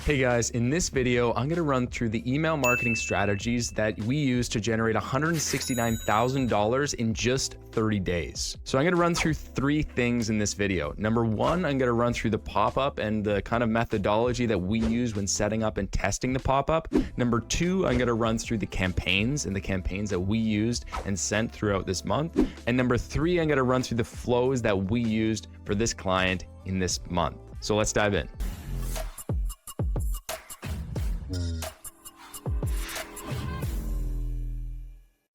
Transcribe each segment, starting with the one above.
Hey guys, in this video, I'm going to run through the email marketing strategies that we use to generate $169,000 in just 30 days. So I'm going to run through three things in this video. Number one, I'm going to run through the pop-up and the kind of methodology that we use when setting up and testing the pop-up. Number two, I'm going to run through the campaigns and the campaigns that we used and sent throughout this month. And number three, I'm going to run through the flows that we used for this client in this month. So let's dive in.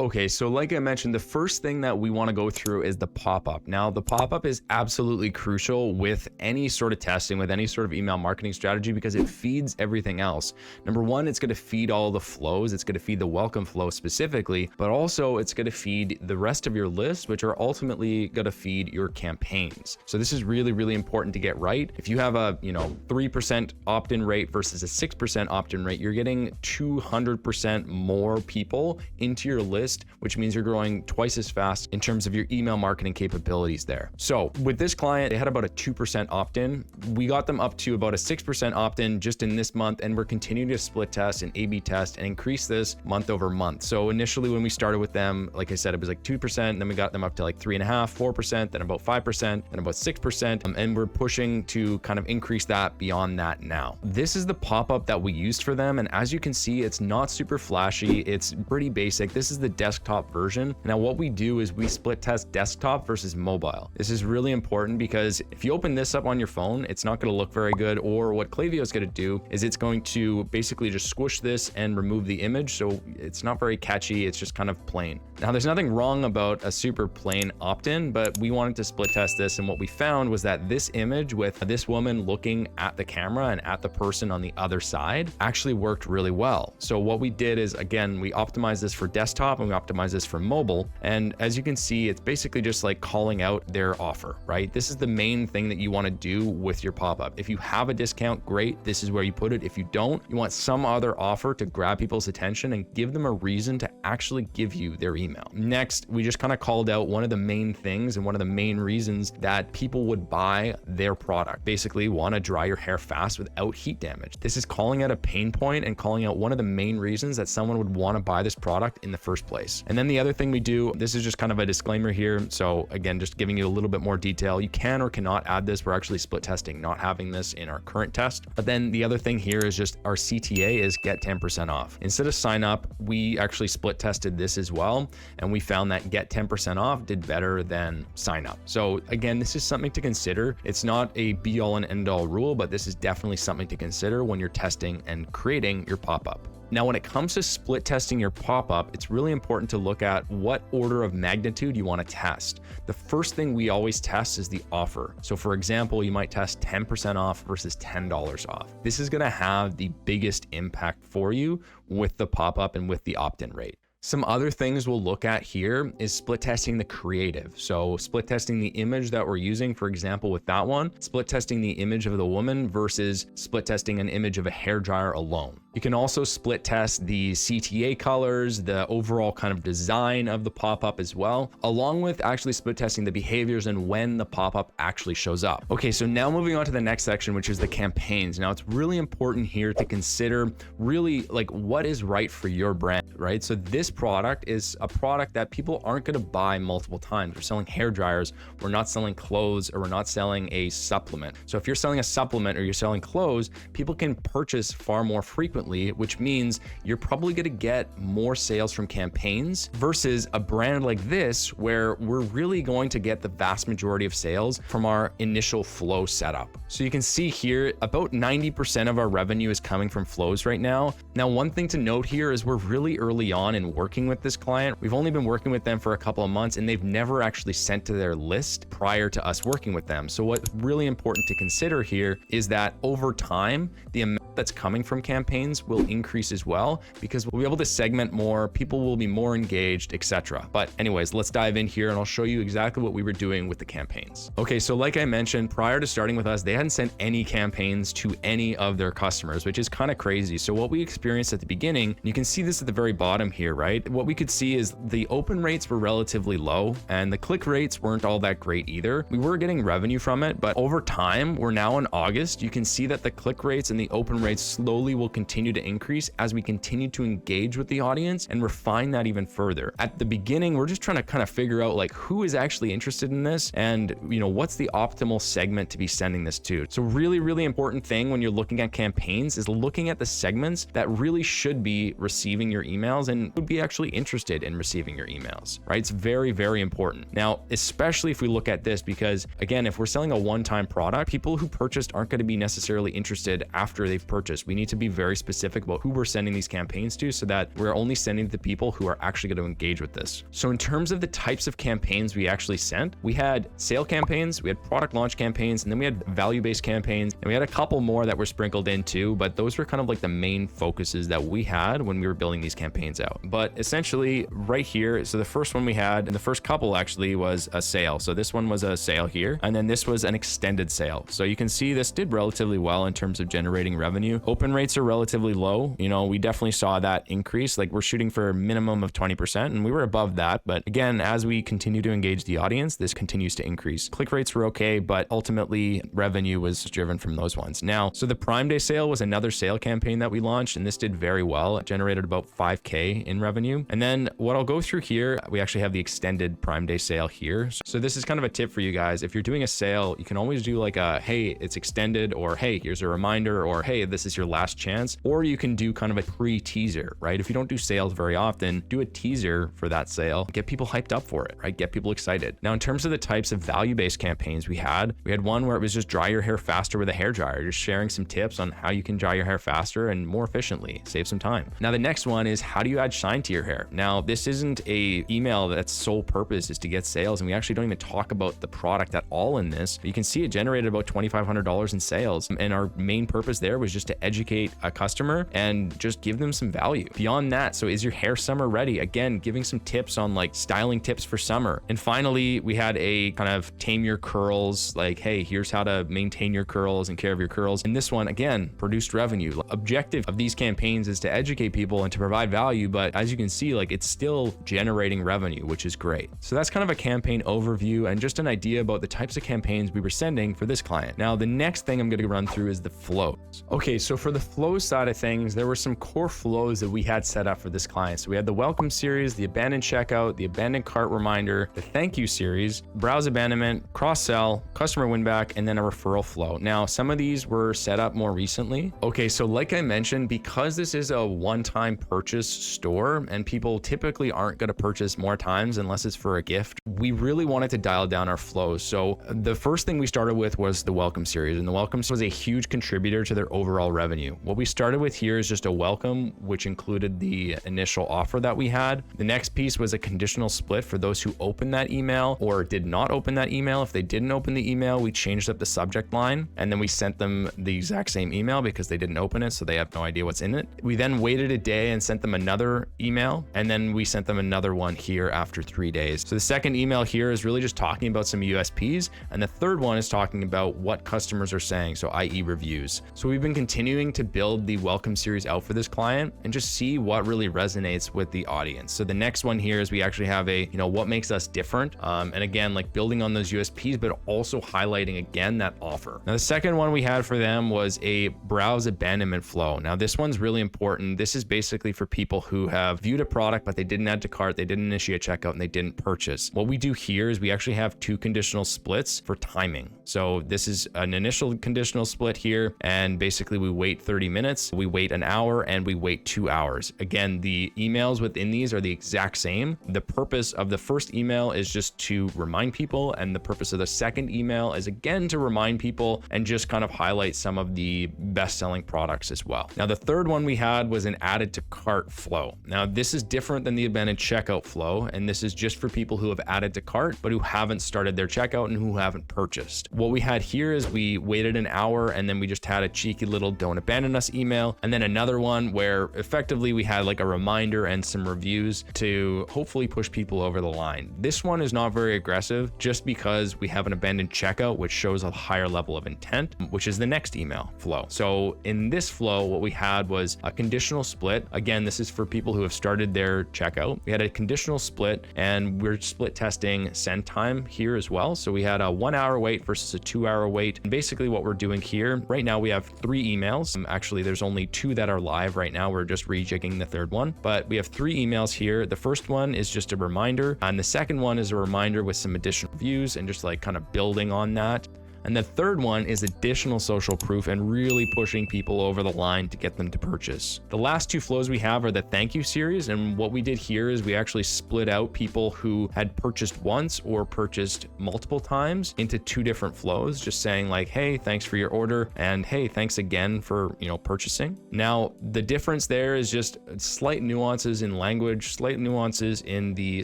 Okay, so like I mentioned, the first thing that we want to go through is the pop-up. Now, the pop-up is absolutely crucial with any sort of testing, with any sort of email marketing strategy, because it feeds everything else. Number one, it's going to feed all the flows. It's going to feed the welcome flow specifically, but also it's going to feed the rest of your list, which are ultimately going to feed your campaigns. So this is really, really important to get right. If you have a 3% opt-in rate versus a 6% opt-in rate, you're getting 200% more people into your list, which means you're growing twice as fast in terms of your email marketing capabilities there. So with this client, they had about a 2% opt-in. We got them up to about a 6% opt-in just in this month, and we're continuing to split test and A/B test and increase this month over month. So initially when we started with them, like I said, it was like 2%, then we got them up to like 3.5%, 4%, then about 5%, then about 6%, and we're pushing to kind of increase that beyond that now. This is the pop-up that we used for them, and as you can see, it's not super flashy, it's pretty basic. This is the desktop version. Now what we do is we split test desktop versus mobile. This is really important because if you open this up on your phone, it's not going to look very good, or what Klaviyo is going to do is it's going to basically just squish this and remove the image, so it's not very catchy, it's just kind of plain. Now there's nothing wrong about a super plain opt-in, but we wanted to split test this, and what we found was that this image with this woman looking at the camera and at the person on the other side actually worked really well. So what we did is, again, we optimized this for desktop and we optimize this for mobile. And as you can see, it's basically just like calling out their offer, right? This is the main thing that you want to do with your pop-up. If you have a discount, great, this is where you put it. If you don't, you want some other offer to grab people's attention and give them a reason to actually give you their email. Next, we just kind of called out one of the main things and one of the main reasons that people would buy their product. Basically, want to dry your hair fast without heat damage. This is calling out a pain point and calling out one of the main reasons that someone would want to buy this product in the first place. And then the other thing we do, this is just kind of a disclaimer here. So again, just giving you a little bit more detail. You can or cannot add this. We're actually split testing, not having this in our current test. But then the other thing here is just our CTA is get 10% off. Instead of sign up, we actually split tested this as well. And we found that get 10% off did better than sign up. So again, this is something to consider. It's not a be all and end all rule, but this is definitely something to consider when you're testing and creating your pop-up. Now, when it comes to split testing your pop-up, it's really important to look at what order of magnitude you want to test. The first thing we always test is the offer. So for example, you might test 10% off versus $10 off. This is going to have the biggest impact for you with the pop-up and with the opt-in rate. Some other things we'll look at here is split testing the creative. So split testing the image that we're using, for example, with that one, split testing the image of the woman versus split testing an image of a hairdryer alone. You can also split test the CTA colors, the overall kind of design of the pop-up as well, along with actually split testing the behaviors and when the pop-up actually shows up. Okay, so now moving on to the next section, which is the campaigns. Now it's really important here to consider really like what is right for your brand, right? So this product is a product that people aren't going to buy multiple times. We're selling hair dryers, we're not selling clothes, or we're not selling a supplement. So if you're selling a supplement or you're selling clothes, people can purchase far more frequently, which means you're probably going to get more sales from campaigns versus a brand like this, where we're really going to get the vast majority of sales from our initial flow setup. So you can see here, about 90% of our revenue is coming from flows right now. Now, one thing to note here is we're really early on in working with this client. We've only been working with them for a couple of months, and they've never actually sent to their list prior to us working with them. So what's really important to consider here is that over time, the amount that's coming from campaigns will increase as well, because we'll be able to segment more, people will be more engaged, etc. But anyways, let's dive in here and I'll show you exactly what we were doing with the campaigns. Okay, so like I mentioned, prior to starting with us, they hadn't sent any campaigns to any of their customers, which is kind of crazy. So what we experienced at the beginning, you can see this at the very bottom here, right? What we could see is the open rates were relatively low and the click rates weren't all that great either. We were getting revenue from it, but over time, we're now in August, you can see that the click rates and the open rates slowly will continue to increase as we continue to engage with the audience and refine that even further. At the beginning, we're just trying to kind of figure out like who is actually interested in this and what's the optimal segment to be sending this to. So really important thing when you're looking at campaigns is looking at the segments that really should be receiving your emails and would be actually interested in receiving your emails, right? It's very important. Now, especially if we look at this, because again, if we're selling a one-time product, people who purchased aren't going to be necessarily interested after they've purchased. We need to be very specific about who we're sending these campaigns to so that we're only sending to the people who are actually going to engage with this. So in terms of the types of campaigns we actually sent, we had sale campaigns, we had product launch campaigns, and then we had value-based campaigns, and we had a couple more that were sprinkled in too, but those were kind of like the main focuses that we had when we were building these campaigns out. But essentially right here, so the first one we had, and the first couple actually was a sale. So this one was a sale here, and then this was an extended sale. So you can see this did relatively well in terms of generating revenue. Open rates are relatively low. We definitely saw that increase. Like we're shooting for a minimum of 20%, and we were above that. But again, as we continue to engage the audience, this continues to increase. Click rates were okay, but ultimately revenue was driven from those ones. Now, so the Prime Day sale was another sale campaign that we launched, and this did very well. It generated about 5K in revenue. And then what I'll go through here, we actually have the extended Prime Day sale here. So this is kind of a tip for you guys. If you're doing a sale, you can always do like a, hey, it's extended, or hey, here's a reminder, or hey, this is your last chance. Or you can do kind of a pre-teaser, right? If you don't do sales very often, do a teaser for that sale, get people hyped up for it, right? Get people excited. Now, in terms of the types of value-based campaigns we had one where it was just dry your hair faster with a hairdryer, just sharing some tips on how you can dry your hair faster and more efficiently, save some time. Now, the next one is how do you add shine to your hair? Now, this isn't a email that's sole purpose is to get sales, and we actually don't even talk about the product at all in this. You can see it generated about $2,500 in sales, and our main purpose there was just to educate a customer and just give them some value. Beyond that, so is your hair summer ready? Again, giving some tips on like styling tips for summer. And finally, we had a kind of tame your curls, like, hey, here's how to maintain your curls and care of your curls. And this one, again, produced revenue. Objective of these campaigns is to educate people and to provide value, but as you can see, like it's still generating revenue, which is great. So that's kind of a campaign overview and just an idea about the types of campaigns we were sending for this client. Now, the next thing I'm going to run through is the flows. Okay, so for the flow side of things, there were some core flows that we had set up for this client. So we had the welcome series, the abandoned checkout, the abandoned cart reminder, the thank you series, browse abandonment, cross-sell, customer win back, and then a referral flow. Now, some of these were set up more recently. Okay, so like I mentioned, because this is a one-time purchase store and people typically aren't going to purchase more times unless it's for a gift, we really wanted to dial down our flows. So the first thing we started with was the welcome series, and the welcome was a huge contributor to their overall revenue. What we started with here is just a welcome, which included the initial offer that we had. The next piece was a conditional split for those who opened that email or did not open that email. If they didn't open the email, we changed up the subject line, and then we sent them the exact same email because they didn't open it, so they have no idea what's in it. We then waited a day and sent them another email, and then we sent them another one here after 3 days. So the second email here is really just talking about some USPs, and the third one is talking about what customers are saying, so i.e. reviews. So we've been continuing to build the welcome series out for this client and just see what really resonates with the audience. So the next one here is we actually have a, what makes us different, and again, like building on those USPs, but also highlighting again that offer. Now the second one we had for them was a browse abandonment flow. Now this one's really important. This is basically for people who have viewed a product, but they didn't add to cart, they didn't initiate checkout, and they didn't purchase. What we do here is we actually have 2 conditional splits for timing. So this is an initial conditional split here, and basically we wait 30 minutes, we wait an hour, and we wait 2 hours. Again, the emails within these are the exact same. The purpose of the first email is just to remind people, and the purpose of the second email is again to remind people and just kind of highlight some of the best-selling products as well. Now the third one we had was an added to cart flow. Now this is different than the abandoned checkout flow, and this is just for people who have added to cart but who haven't started their checkout and who haven't purchased. What we had here is we waited an hour, and then we just had a cheeky little don't abandon us email, and then another one where effectively we had like a reminder and some reviews to hopefully push people over the line. This one is not very aggressive just because we have an abandoned checkout, which shows a higher level of intent, which is the next email flow. So in this flow, what we had was a conditional split. Again, this is for people who have started their checkout. We had a conditional split, and we're split testing send time here as well. So we had a 1 hour wait versus a 2 hour wait. And basically what we're doing here right now, we have 3 emails. Actually, there's only 2 that are live right now. We're just rejigging the 3rd one, but we have 3 emails here. The first one is just a reminder, and the second one is a reminder with some additional views and just like kind of building on that. And the 3rd one is additional social proof and really pushing people over the line to get them to purchase. The last 2 flows we have are the thank you series. And what we did here is we actually split out people who had purchased once or purchased multiple times into 2 different flows, just saying like, hey, thanks for your order. And hey, thanks again for, purchasing. Now, the difference there is just slight nuances in language, slight nuances in the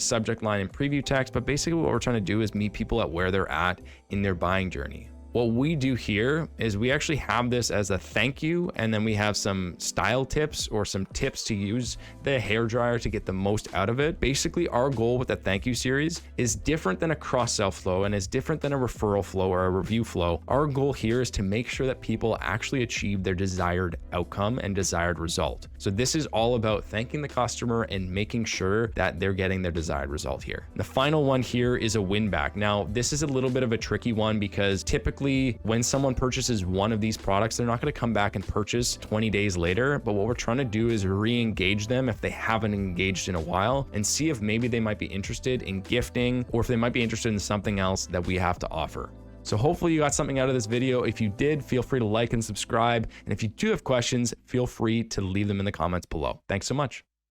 subject line and preview text. But basically what we're trying to do is meet people at where they're at in their buying journey. What we do here is we actually have this as a thank you, and then we have some style tips or some tips to use the hairdryer to get the most out of it. Basically, our goal with the thank you series is different than a cross-sell flow and is different than a referral flow or a review flow. Our goal here is to make sure that people actually achieve their desired outcome and desired result. So this is all about thanking the customer and making sure that they're getting their desired result here. The final one here is a win back. Now, this is a little bit of a tricky one because typically when someone purchases one of these products, they're not going to come back and purchase 20 days later. But what we're trying to do is re-engage them if they haven't engaged in a while and see if maybe they might be interested in gifting or if they might be interested in something else that we have to offer. So hopefully you got something out of this video. If you did, feel free to like and subscribe. And if you do have questions, feel free to leave them in the comments below. Thanks so much.